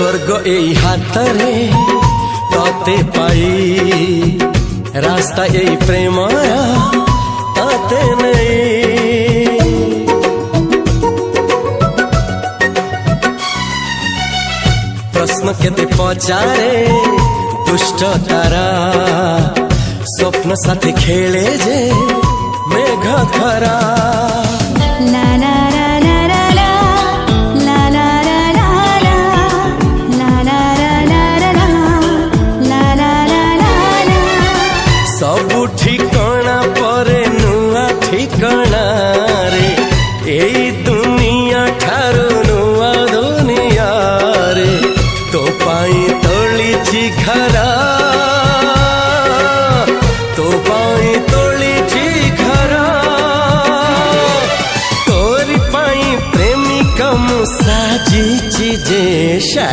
स्वर्ग एई हातरे तते पाई रास्ता एई प्रेमया तते नहीं। प्रश्न केते पचारे दुष्ट तारा स्वप्न साथी खेले जे मेघ खरा। ला ला ला ला ला ला ला ला ला ला ला ला ला ला सबु ठिकाना परे नुआ ठिकाना रे एई दुनिया ठारू नुआ दुनिया रे। तो पाई तोलिछि घरा तो पाई तोलिछि घरा तोरी पाई प्रेमिका मु साजिछि जे।